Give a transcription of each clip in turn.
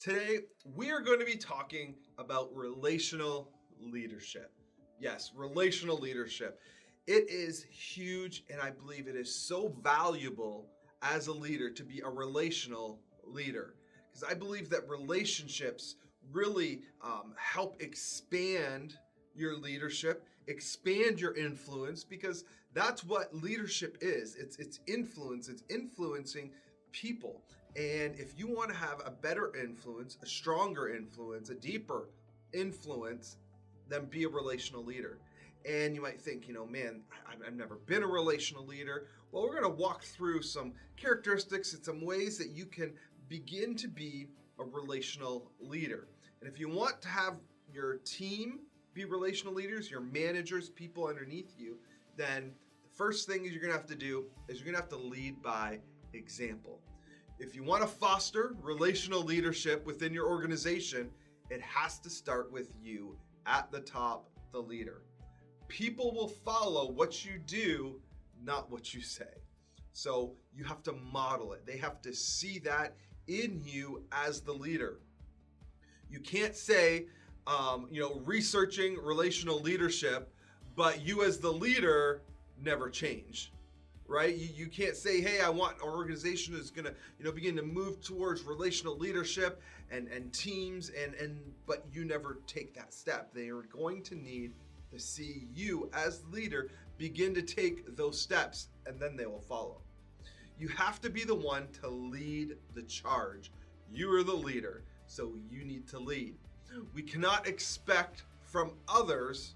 Today, we are going to be talking about relational leadership. Yes, relational leadership. It is huge, and I believe it is so valuable as a leader to be a relational leader. Because I believe that relationships really help expand your leadership, expand your influence, because that's what leadership is. It's influence, it's influencing people. And if you want to have a better influence, a stronger influence, a deeper influence, then be a relational leader. And you might think, man, I've never been a relational leader. Well, we're going to walk through some characteristics and some ways that you can begin to be a relational leader. And if you want to have your team be relational leaders, your managers, people underneath you, then the first thing you're going to have to do is you're going to have to lead by example. If you want to foster relational leadership within your organization, it has to start with you at the top, the leader. People will follow what you do, not what you say. So you have to model it. They have to see that in you as the leader. You can't say, researching relational leadership, but you as the leader never change. Right? You can't say, hey, I want our organization is going to, begin to move towards relational leadership and teams, but you never take that step. They are going to need to see you as leader begin to take those steps, and then they will follow. You have to be the one to lead the charge. You are the leader, so you need to lead. We cannot expect from others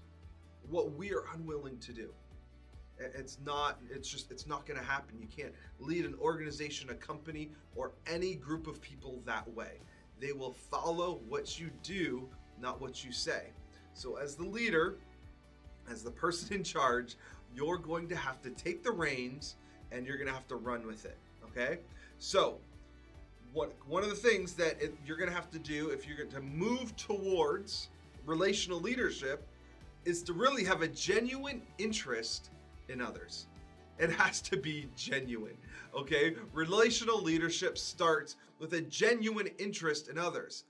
what we are unwilling to do. It's not going to happen. You can't lead an organization, a company, or any group of people that way. They will follow what you do, not what you say. So as the leader, as the person in charge, you're going to have to take the reins and you're going to have to run with it. Okay? So one of the things that you're going to have to do if you're going to move towards relational leadership is to really have a genuine interest in others. It has to be genuine, okay? Relational leadership starts with a genuine interest in others.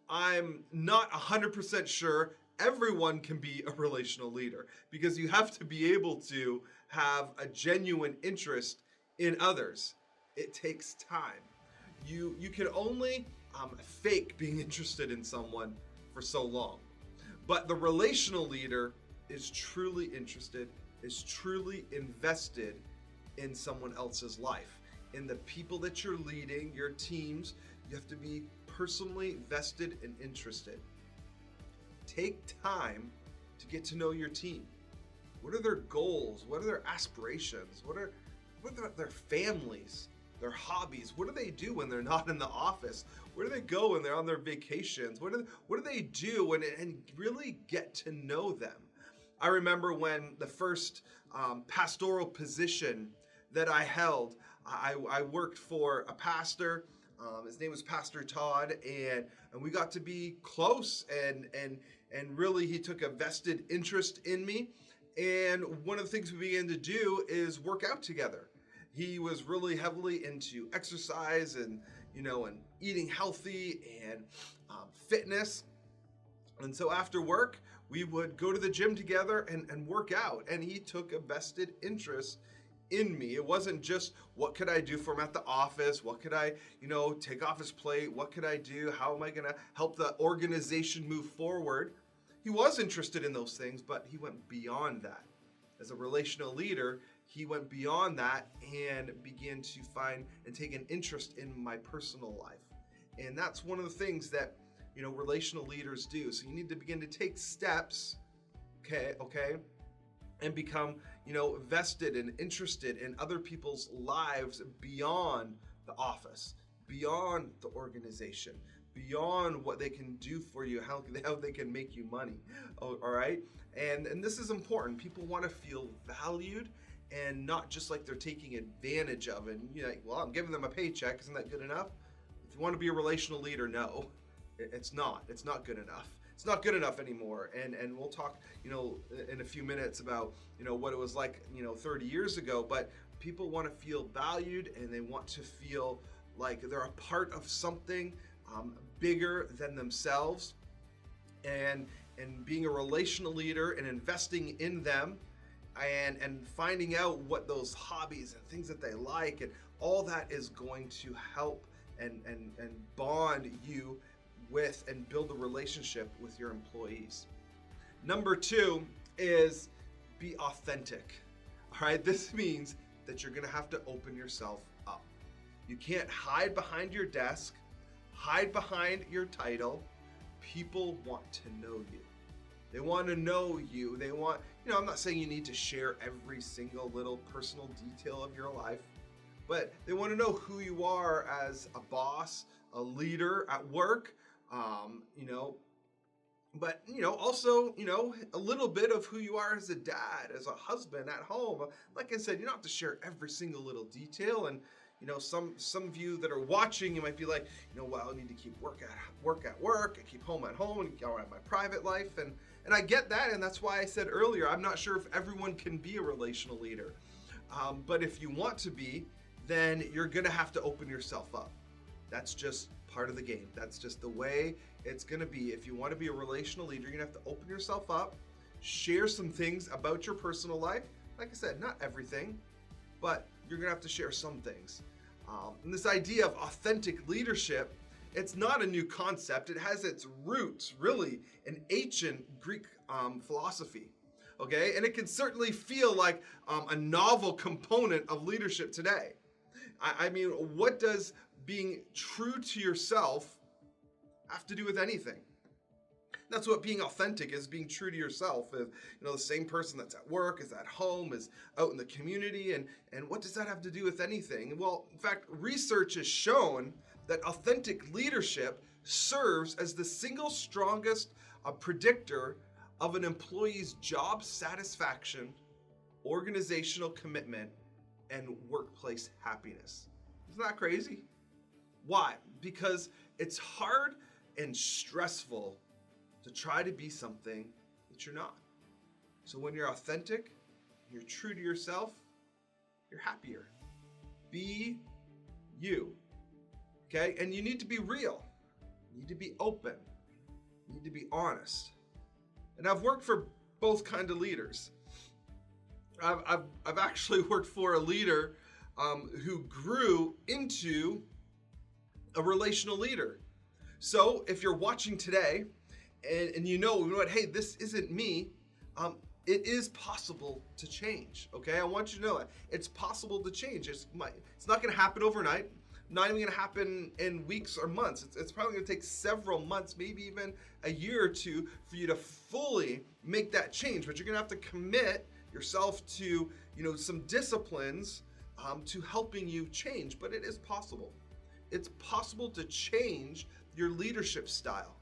I'm not 100% sure everyone can be a relational leader because you have to be able to have a genuine interest in others. It takes time. You can only fake being interested in someone for so long. But the relational leader is truly interested, is truly invested in someone else's life. In the people that you're leading, your teams, you have to be personally vested and interested. Take time to get to know your team. What are their goals? What are their aspirations? What are their families, their hobbies? What do they do when they're not in the office? Where do they go when they're on their vacations? What do they do and really get to know them? I remember when the first pastoral position that I held, I worked for a pastor. His name was Pastor Todd, and we got to be close, and really he took a vested interest in me. And one of the things we began to do is work out together. He was really heavily into exercise and eating healthy and fitness. And so after work, we would go to the gym together and work out. And he took a vested interest in me. It wasn't just what could I do for him at the office? What could I, take off his plate? What could I do? How am I going to help the organization move forward? He was interested in those things, but he went beyond that. As a relational leader, he went beyond that and began to find and take an interest in my personal life. And that's one of the things that relational leaders do. So you need to begin to take steps, okay, and become, vested and interested in other people's lives beyond the office, beyond the organization, beyond what they can do for you, how they can make you money. All right? And this is important. People want to feel valued and not just like they're taking advantage of it. And you're like, well, I'm giving them a paycheck. Isn't that good enough? If you want to be a relational leader, no. It's not good enough. It's not good enough anymore. And we'll talk, in a few minutes about, what it was like, 30 years ago. But people want to feel valued and they want to feel like they're a part of something bigger than themselves, and being a relational leader and investing in them, and finding out what those hobbies and things that they like, and all that is going to help and bond you with and build a relationship with your employees. Number 2 is be authentic. All right, this means that you're going to have to open yourself up. You can't hide behind your desk, hide behind your title. People want to know you. They want to know you. They want, I'm not saying you need to share every single little personal detail of your life, but they want to know who you are as a boss, a leader at work, but also, a little bit of who you are as a dad, as a husband at home. Like I said, you don't have to share every single little detail. And some of you that are watching, you might be like, well, I need to keep work at work, and keep home at home, and go at my private life. And I get that, and that's why I said earlier, I'm not sure if everyone can be a relational leader. But if you want to be, then you're gonna have to open yourself up. That's just part of the game. That's just the way it's gonna be. If you want to be a relational leader, you're gonna have to open yourself up, share some things about your personal life. Like I said, not everything, but you're gonna have to share some things. And this idea of authentic leadership, it's not a new concept. It has its roots really in ancient Greek philosophy. Okay, and it can certainly feel like a novel component of leadership today. I mean, what does being true to yourself have to do with anything? That's what being authentic is, being true to yourself. If, the same person that's at work, is at home, is out in the community, and what does that have to do with anything? Well, in fact, research has shown that authentic leadership serves as the single strongest predictor of an employee's job satisfaction, organizational commitment, and workplace happiness. Isn't that crazy? Why? Because it's hard and stressful to try to be something that you're not. So when you're authentic, you're true to yourself, you're happier. Be you. Okay? And you need to be real. You need to be open. You need to be honest. And I've worked for both kind of leaders. I've actually worked for a leader who grew into a relational leader. So if you're watching today and you know what, hey, this isn't me, it is possible to change, okay? I want you to know that. It's possible to change. It's not gonna happen overnight, not even gonna happen in weeks or months. It's probably gonna take several months, maybe even a year or two for you to fully make that change, but you're gonna have to commit yourself to, some disciplines to helping you change, but it is possible. It's possible to change your leadership style.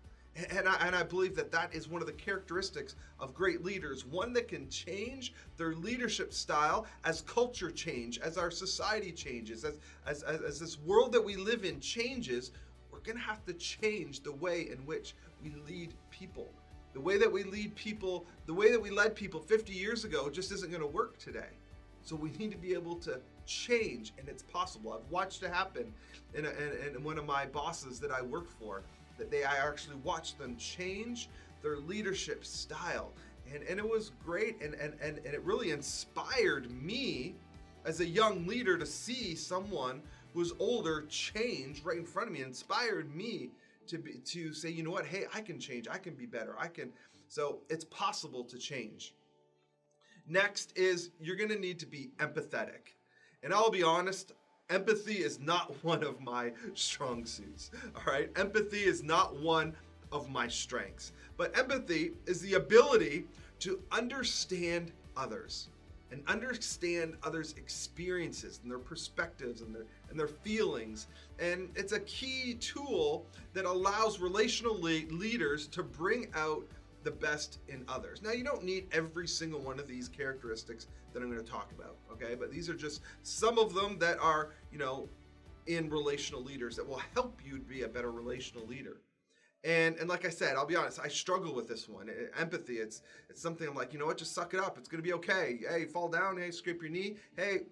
And I believe that is one of the characteristics of great leaders, one that can change their leadership style as culture change, as our society changes, as this world that we live in changes. We're gonna have to change the way in which we lead people. The way that we lead people, the way that we led people 50 years ago just isn't gonna work today. So we need to be able to change, and it's possible. I've watched it happen in one of my bosses that I work for. I actually watched them change their leadership style, and it was great, and it really inspired me as a young leader to see someone who was older change right in front of me. It inspired me to say, you know what, hey, I can change, I can be better, so it's possible to change. Next is you're gonna need to be empathetic, and I'll be honest, empathy is not one of my strong suits, all right? Empathy is not one of my strengths, but empathy is the ability to understand others and understand others' experiences and their perspectives and their feelings. And it's a key tool that allows relational leaders to bring out the best in others. Now, you don't need every single one of these characteristics that I'm going to talk about, okay? But these are just some of them that are, in relational leaders that will help you to be a better relational leader. And like I said, I'll be honest, I struggle with this one. Empathy, it's something I'm like, you know what, just suck it up. It's going to be okay. Hey, fall down. Hey, scrape your knee. Hey,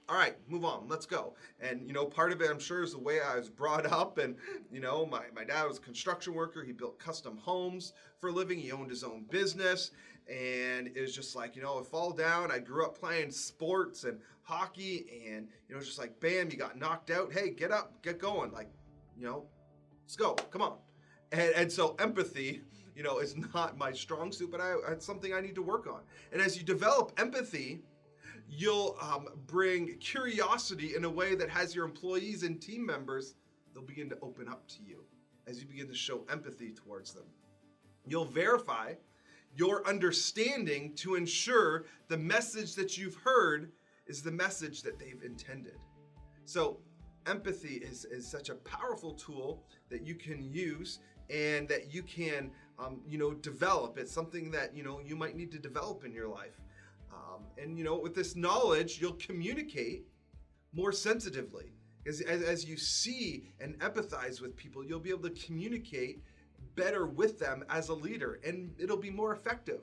all right, move on, let's go. And, part of it, I'm sure, is the way I was brought up. And, my dad was a construction worker. He built custom homes for a living. He owned his own business. And it was just like, I fall down. I grew up playing sports and hockey. And, it's just like, bam, you got knocked out. Hey, get up, get going. Like, let's go, come on. And so empathy, is not my strong suit, but it's something I need to work on. And as you develop empathy, you'll bring curiosity in a way that has your employees and team members, they'll begin to open up to you as you begin to show empathy towards them. You'll verify your understanding to ensure the message that you've heard is the message that they've intended. So empathy is such a powerful tool that you can use and that you can, develop. It's something that, you might need to develop in your life. And with this knowledge, you'll communicate more sensitively. As you see and empathize with people, you'll be able to communicate better with them as a leader, and it'll be more effective.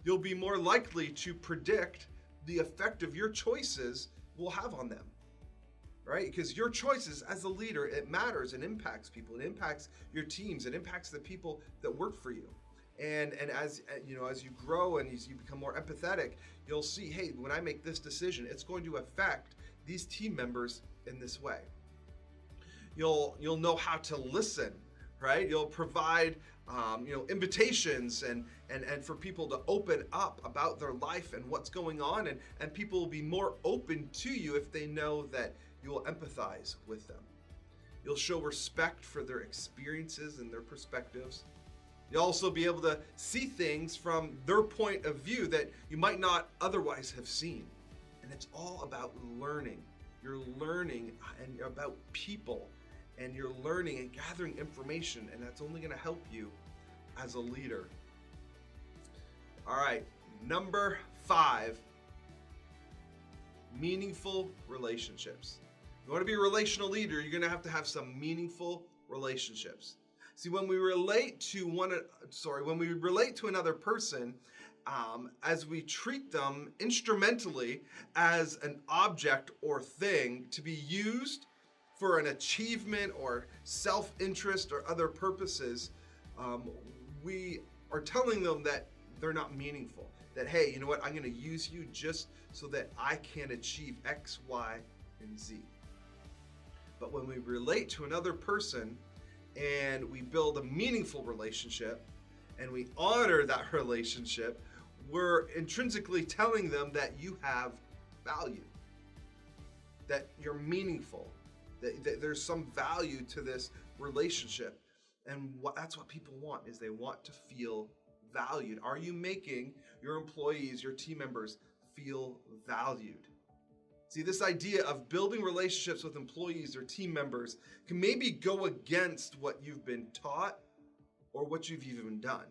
You'll be more likely to predict the effect of your choices will have on them, right? Because your choices as a leader, it matters and impacts people. It impacts your teams. It impacts the people that work for you. And as you grow and as you become more empathetic, you'll see, hey, when I make this decision, it's going to affect these team members in this way. You'll know how to listen, right? You'll provide invitations and for people to open up about their life and what's going on, and people will be more open to you if they know that you will empathize with them. You'll show respect for their experiences and their perspectives. You'll also be able to see things from their point of view that you might not otherwise have seen. And it's all about learning. You're learning and about people, and you're learning and gathering information, and that's only going to help you as a leader. All right, number 5, meaningful relationships. If you want to be a relational leader, you're going to have some meaningful relationships. See, when we relate to another person, as we treat them instrumentally as an object or thing to be used for an achievement or self-interest or other purposes, we are telling them that they're not meaningful. That, hey, you know what? I'm going to use you just so that I can achieve X, Y, and Z. But when we relate to another person and we build a meaningful relationship and we honor that relationship, we're intrinsically telling them that you have value, that you're meaningful, that there's some value to this relationship. And that's what people want, is they want to feel valued. Are you making your employees, your team members feel valued? See, this idea of building relationships with employees or team members can maybe go against what you've been taught or what you've even done.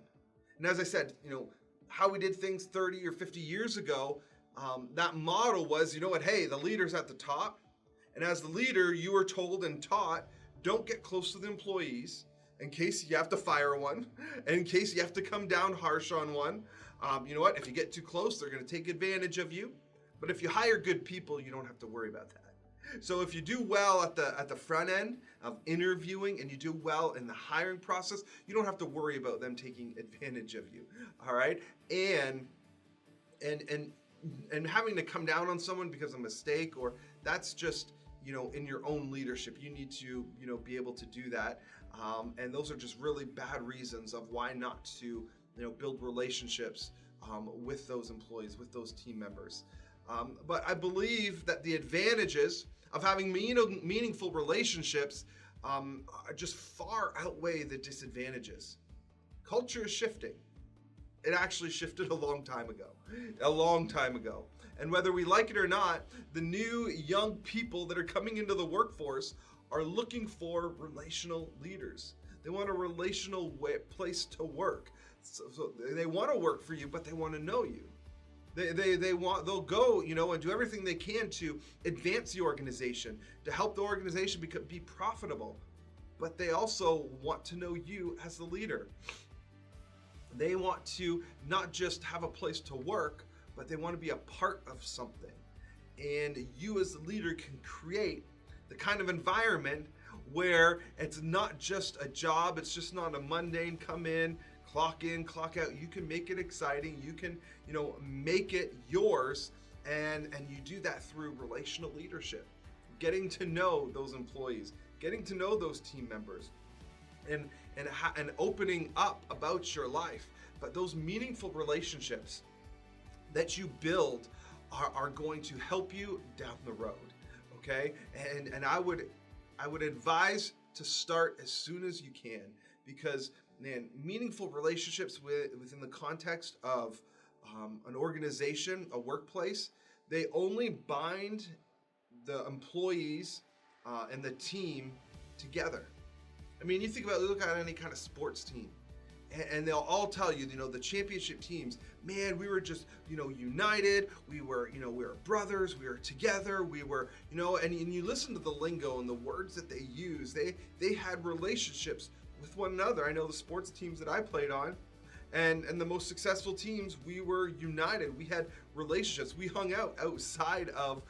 And as I said, how we did things 30 or 50 years ago, that model was, hey, the leader's at the top. And as the leader, you were told and taught, don't get close to the employees in case you have to fire one, and in case you have to come down harsh on one. You know what? If you get too close, they're going to take advantage of you. But if you hire good people, you don't have to worry about that. So if you do well at the front end of interviewing and you do well in the hiring process, you don't have to worry about them taking advantage of you. All right? And having to come down on someone because of a mistake, or that's just, in your own leadership, you need to, be able to do that. And those are just really bad reasons of why not to, build relationships with those employees, with those team members. But I believe that the advantages of having meaningful relationships just far outweigh the disadvantages. Culture is shifting. It actually shifted a long time ago. And whether we like it or not, the new young people that are coming into the workforce are looking for relational leaders. They want a relational place to work. So they want to work for you, but they want to know you. They'll go, and do everything they can to advance the organization, to help the organization be profitable. But they also want to know you as the leader. They want to not just have a place to work, but they want to be a part of something. And you as the leader can create the kind of environment where it's not just a job, it's just not a mundane come in, clock out. You can make it exciting. You can, make it yours. And you do that through relational leadership, getting to know those employees, getting to know those team members, and opening up about your life. But those meaningful relationships that you build are going to help you down the road. Okay, and I would advise to start as soon as you can, because man, meaningful relationships within the context of an organization, a workplace, they only bind the employees and the team together. I mean, look at any kind of sports team, and they'll all tell you, the championship teams, man, we were just, united. We were brothers. We were together. We were, and you listen to the lingo and the words that they use. They had relationships with one another. I know the sports teams that I played on, and the most successful teams, we were united. We had relationships. We hung out outside of,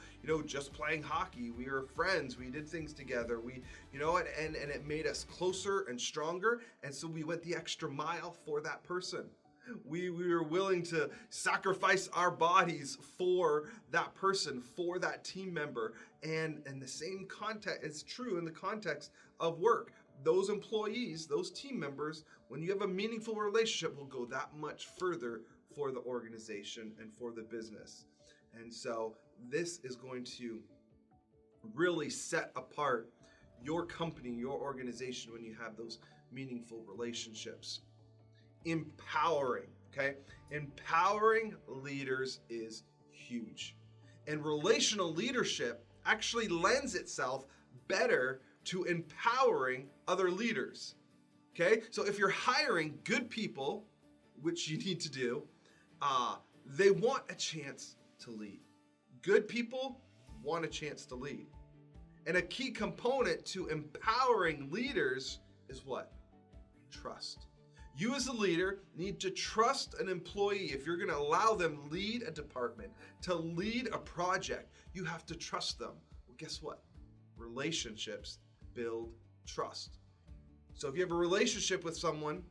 just playing hockey. We were friends. We did things together. And it made us closer and stronger. And so we went the extra mile for that person. We were willing to sacrifice our bodies for that person, for that team member. And the same context is true in the context of work. Those employees, those team members, when you have a meaningful relationship, will go that much further for the organization and for the business. And so this is going to really set apart your company, your organization, when you have those meaningful relationships. Empowering, okay? Empowering leaders is huge. And relational leadership actually lends itself better to empowering other leaders, okay? So if you're hiring good people, which you need to do, they want a chance to lead. Good people want a chance to lead. And a key component to empowering leaders is what? Trust. You as a leader need to trust an employee. If you're going to allow them lead a department, to lead a project, you have to trust them. Well, guess what? Relationships build trust. So if you have a relationship with someone,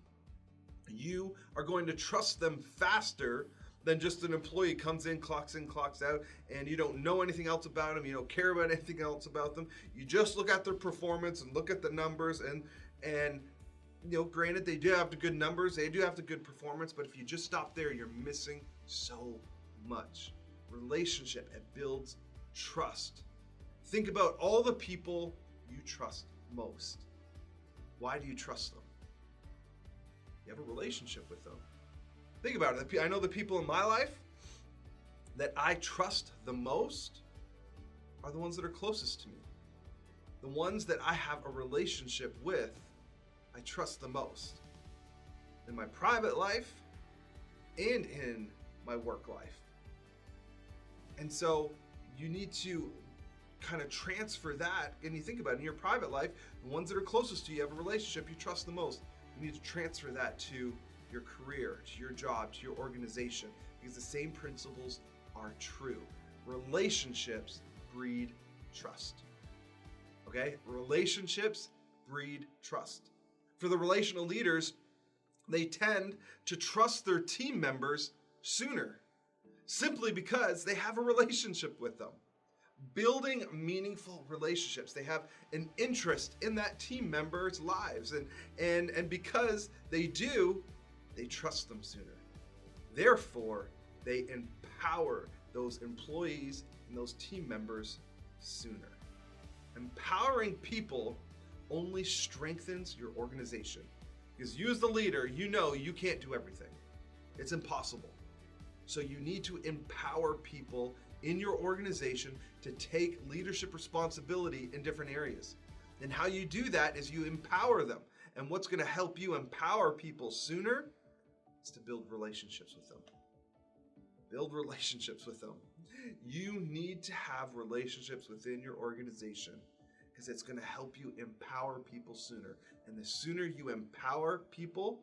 you are going to trust them faster than just an employee comes in, clocks out, and you don't know anything else about them. You don't care about anything else about them. You just look at their performance and look at the numbers, and granted, they do have the good numbers, they do have the good performance, but if you just stop there, you're missing so much. Relationship, it builds trust. Think about all the people you trust most. Why do you trust them? You have a relationship with them. Think about it. I know the people in my life that I trust the most are the ones that are closest to me. The ones that I have a relationship with, I trust the most. In my private life and in my work life. And so you need to kind of transfer that, and you think about it, in your private life, the ones that are closest to you, have a relationship you trust the most. You need to transfer that to your career, to your job, to your organization, because the same principles are true. Relationships breed trust. Okay? Relationships breed trust. For the relational leaders, they tend to trust their team members sooner, simply because they have a relationship with them. Building meaningful relationships. They have an interest in that team member's lives, and because they do, they trust them sooner. Therefore, they empower those employees and those team members sooner. Empowering people only strengthens your organization, because you as the leader, you know you can't do everything. It's impossible. So you need to empower people in your organization to take leadership responsibility in different areas. And how you do that is you empower them. And what's going to help you empower people sooner is to build relationships with them. Build relationships with them. You need to have relationships within your organization, because it's going to help you empower people sooner. And the sooner you empower people,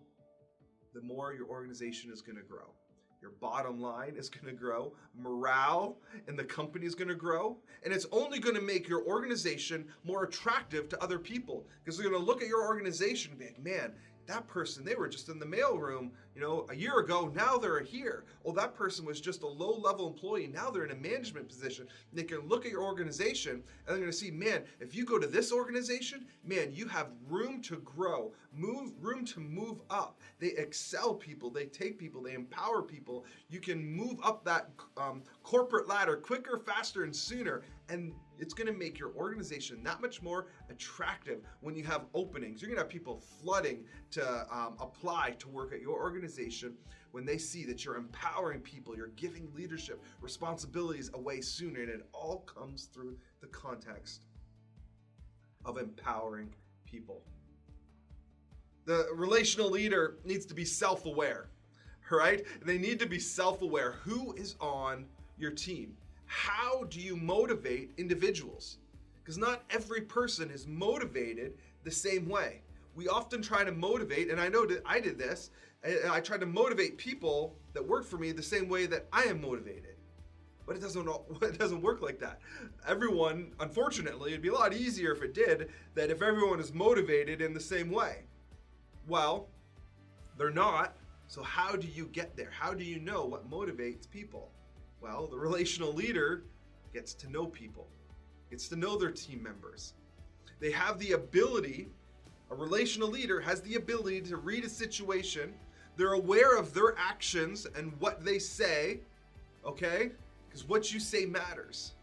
the more your organization is going to grow. your bottom line is going to grow, morale in the company is going to grow, and it's only going to make your organization more attractive to other people because they're going to look at your organization and be like, man, that person, they were just in the mailroom, a year ago, now they're here. Oh, that person was just a low-level employee, now they're in a management position. And they can look at your organization and they're gonna see, man, if you go to this organization, man, you have room to grow, room to move up. They excel people, they take people, they empower people. You can move up that corporate ladder quicker, faster, and sooner. And it's gonna make your organization that much more attractive when you have openings. You're gonna have people flooding to apply to work at your organization when they see that you're empowering people, you're giving leadership responsibilities away sooner, and it all comes through the context of empowering people. The relational leader needs to be self-aware, right? They need to be self-aware. Who is on your team? How do you motivate individuals? Because not every person is motivated the same way. We often try to motivate, and I know that I did this, I tried to motivate people that work for me the same way that I am motivated. But it doesn't work like that. Everyone, unfortunately, it'd be a lot easier if it did, that if everyone is motivated in the same way. Well, they're not, so how do you get there? How do you know what motivates people? Well, the relational leader gets to know people, gets to know their team members. They have the ability, a relational leader has the ability to read a situation. They're aware of their actions and what they say, okay? Because what you say matters.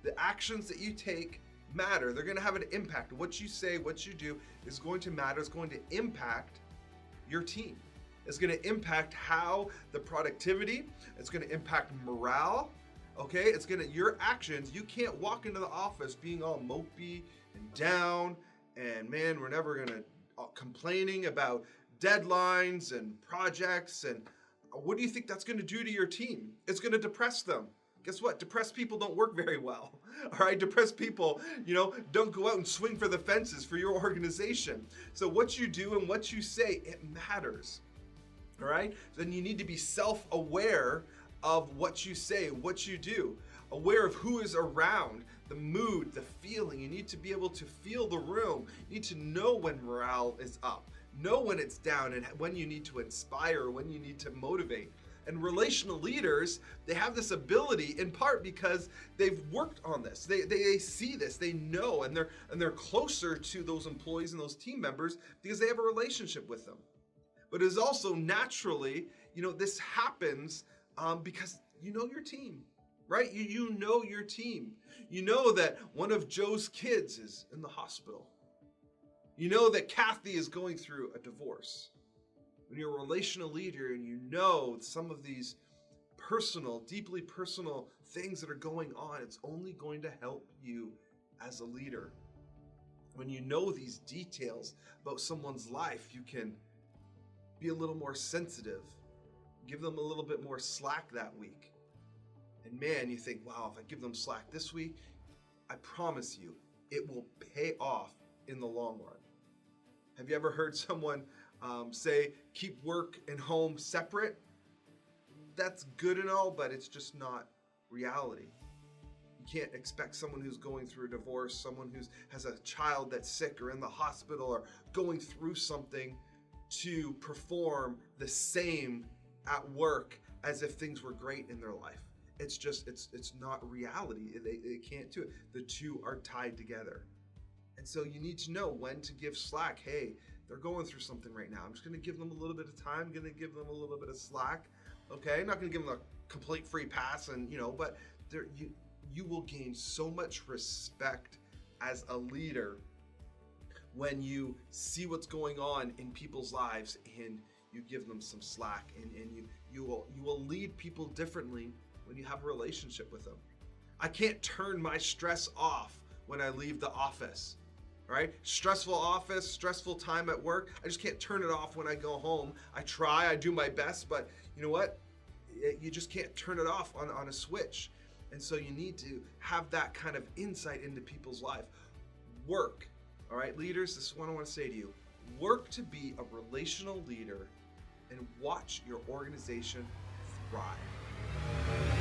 The actions that you take matter. They're going to have an impact. What you say, what you do is going to matter. It's going to impact your team. It's going to impact how the productivity, it's going to impact morale, okay? It's going to, your actions, you can't walk into the office being all mopey and down and man, we're never going to complaining about deadlines and projects. And what do you think that's going to do to your team? It's going to depress them. Guess what? Depressed people don't work very well. All right, depressed people, don't go out and swing for the fences for your organization. So what you do and what you say, it matters. All right, then you need to be self-aware of what you say, what you do, aware of who is around, the mood, the feeling. You need to be able to feel the room. You need to know when morale is up, know when it's down, and when you need to inspire, when you need to motivate. And relational leaders, they have this ability in part because they've worked on this. They see this, they know, and they're closer to those employees and those team members because they have a relationship with them. But it is also naturally, this happens because you know your team, right? You know your team. You know that one of Joe's kids is in the hospital. You know that Kathy is going through a divorce. When you're a relational leader and you know some of these personal, deeply personal things that are going on, it's only going to help you as a leader. When you know these details about someone's life, you can be a little more sensitive, give them a little bit more slack that week. And man, you think, wow, if I give them slack this week, I promise you, it will pay off in the long run. Have you ever heard someone say, keep work and home separate? That's good and all, but it's just not reality. You can't expect someone who's going through a divorce, someone who has a child that's sick or in the hospital or going through something to perform the same at work as if things were great in their life. It's just, it's not reality. They can't do it. The two are tied together. And so you need to know when to give slack. Hey, they're going through something right now. I'm just going to give them a little bit of time. I'm going to give them a little bit of slack. Okay, I'm not going to give them a complete free pass, and but you will gain so much respect as a leader when you see what's going on in people's lives and you give them some slack, and you will lead people differently when you have a relationship with them. I can't turn my stress off when I leave the office. Right? Stressful office, stressful time at work. I just can't turn it off when I go home. I try, I do my best, but you know what? You just can't turn it off on a switch. And so you need to have that kind of insight into people's life. Work, all right, leaders, this is what I want to say to you. Work to be a relational leader and watch your organization thrive.